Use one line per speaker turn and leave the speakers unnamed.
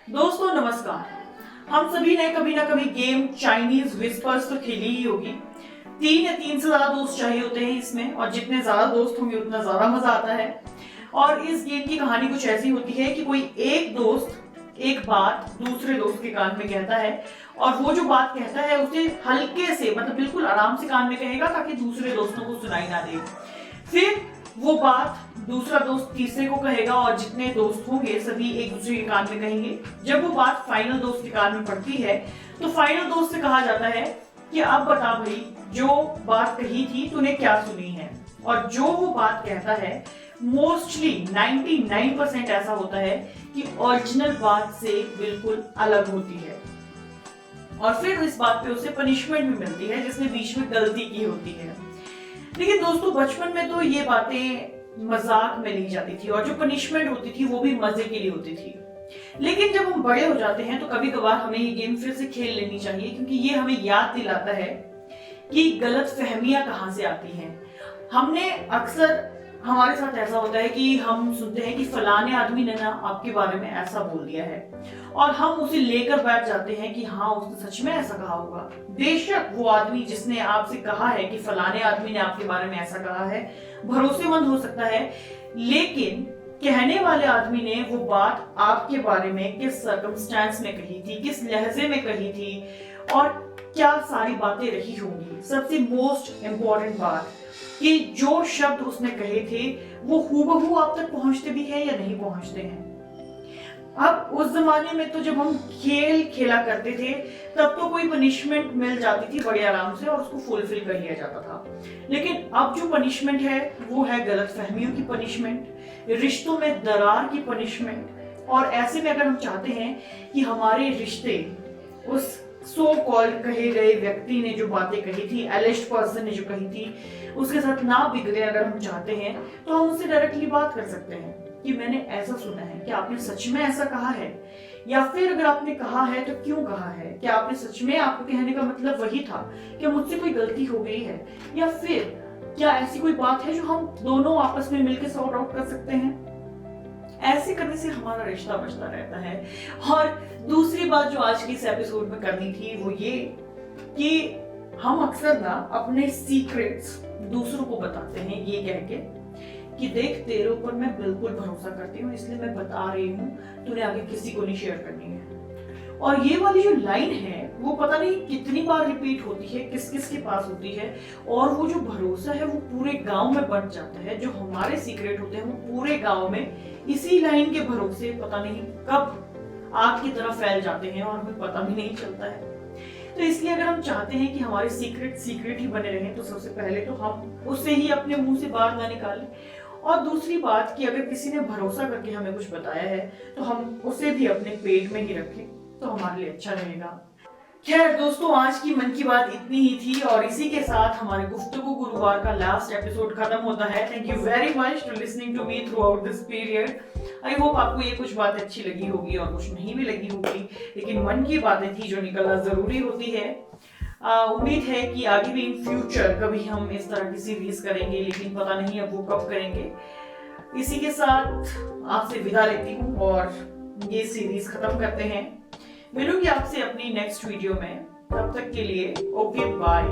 दोस्तों नमस्कार। हम सभी ने कभी ना कभी गेम चाइनीज विस्पर्स तो खेली ही होगी। 3 या 3 से ज्यादा दोस्त चाहिए होते हैं इसमें, और जितने ज्यादा दोस्त होंगे उतना ज्यादा मजा आता है। और इस गेम की कहानी कुछ ऐसी होती है कि कोई एक दोस्त एक बात दूसरे दोस्त के कान में कहता है, और वो जो बात कहता है उसे हल्के से, मतलब बिल्कुल आराम से कान में कहेगा ताकि दूसरे दोस्तों को सुनाई ना दे। फिर वो बात दूसरा दोस्त तीसरे को कहेगा, और जितने दोस्त होंगे सभी एक दूसरे के कान में कहेंगे। जब वो बात फाइनल दोस्त के कान में पड़ती है तो फाइनल दोस्त से कहा जाता है कि अब बता भाई, जो बात कही थी तूने क्या सुनी है। और जो वो बात कहता है मोस्टली 99% ऐसा होता है कि ओरिजिनल बात से बिल्कुल अलग होती है, और फिर इस बात पे उसे पनिशमेंट भी मिलती है जिसने बीच में गलती की होती है। लेकिन दोस्तों बचपन में तो ये बातें मजाक में ली जाती थी, और जो पनिशमेंट होती थी वो भी मजे के लिए होती थी। लेकिन जब हम बड़े हो जाते हैं तो कभी कभार हमें ये गेम फिर से खेल लेनी चाहिए, क्योंकि ये हमें याद दिलाता है कि गलत फहमियां कहाँ से आती हैं। हमने अक्सर, हमारे साथ ऐसा होता है कि हम सुनते हैं कि फलाने आदमी ने ना आपके बारे में ऐसा बोल दिया है, और हम उसे लेकर बैठ जाते हैं कि हाँ उसने सच में ऐसा कहा होगा। बेशक वो आदमी जिसने आपसे कहा है कि फलाने आदमी ने आपके बारे में ऐसा कहा है भरोसेमंद हो सकता है, लेकिन कहने वाले आदमी ने वो बात आपके बारे में किस सर्कमस्टेंस में कही थी, किस लहजे में कही थी, और क्या सारी बातें रही होंगी। सबसे मोस्ट इंपॉर्टेंट बात कि जो शब्द उसने कहे थे वो हूबहू आप तक पहुंचते भी हैं या नहीं पहुंचते हैं। अब उस जमाने में तो जब हम खेल खेला करते थे तब तो कोई पनिशमेंट मिल जाती थी बड़े आराम से, और उसको फुलफिल कर लिया जाता था। लेकिन अब जो पनिशमेंट है वो है गलत फहमियों की पनिशमेंट, रिश्तों में दरार की पनिशमेंट। और ऐसे में अगर हम चाहते हैं कि हमारे रिश्ते उस सो कॉल्ड कहे गए व्यक्ति ने जो बातें कही थी, एलिज्ड पर्सन ने जो कही थी, उसके साथ ना बिगड़े, अगर हम चाहते हैं तो हम उससे डायरेक्टली बात कर सकते हैं कि मैंने ऐसा सुना है, क्या आपने सच में ऐसा कहा है, या फिर अगर आपने कहा है तो क्यों कहा है, क्या आपने सच में, आपके कहने का मतलब वही था, क्या मुझसे कोई गलती हो गई है, या फिर क्या ऐसी कोई बात है जो हम दोनों आपस में मिलकर सॉर्ट आउट कर सकते हैं। ऐसे करने से हमारा रिश्ता बचता रहता है। और दूसरी बात जो आज की इस एपिसोड में करनी थी वो ये कि हम अक्सर ना अपने सीक्रेट्स दूसरों को बताते हैं ये कह के कि देख तेरे ऊपर मैं बिल्कुल भरोसा करती हूँ, इसलिए मैं बता रही हूँ, तूने आगे किसी को नहीं शेयर करनी है। और ये वाली जो लाइन है वो पता नहीं कितनी बार रिपीट होती है, किस किस के पास होती है, और वो जो भरोसा है वो पूरे गांव में बंट जाता है। जो हमारे सीक्रेट होते हैं वो पूरे गांव में इसी लाइन के भरोसे पता नहीं कब आग की तरह फैल जाते हैं, और हमें पता भी नहीं चलता है। तो इसलिए अगर हम चाहते हैं कि हमारे सीक्रेट सीक्रेट ही बने रहें तो सबसे पहले तो हम उसे ही अपने मुंह से बाहर ना निकालें। और दूसरी बात कि अगर किसी ने भरोसा करके हमें कुछ बताया है तो हम उसे भी अपने पेट में ही रखें तो हमारे लिए अच्छा रहेगा। खैर दोस्तों, आज की मन की बात इतनी ही थी, और इसी के साथ हमारे गुफ्तगू गुरुवार का लास्ट एपिसोड खत्म होता है। Thank you very much for listening to me throughout this period. I hope आपको ये कुछ बातें अच्छी लगी होगी और कुछ नहीं भी लगी होगी, लेकिन मन की बातें थी जो निकलना जरूरी होती है। उम्मीद है कि आगे भी इन फ्यूचर कभी हम इस तरह की सीरीज करेंगे, लेकिन पता नहीं अब वो कब करेंगे। इसी के साथ आपसे विदा लेती हूँ और ये सीरीज खत्म करते हैं। मिलूंगी आपसे अपनी नेक्स्ट वीडियो में, तब तक के लिए ओके बाय।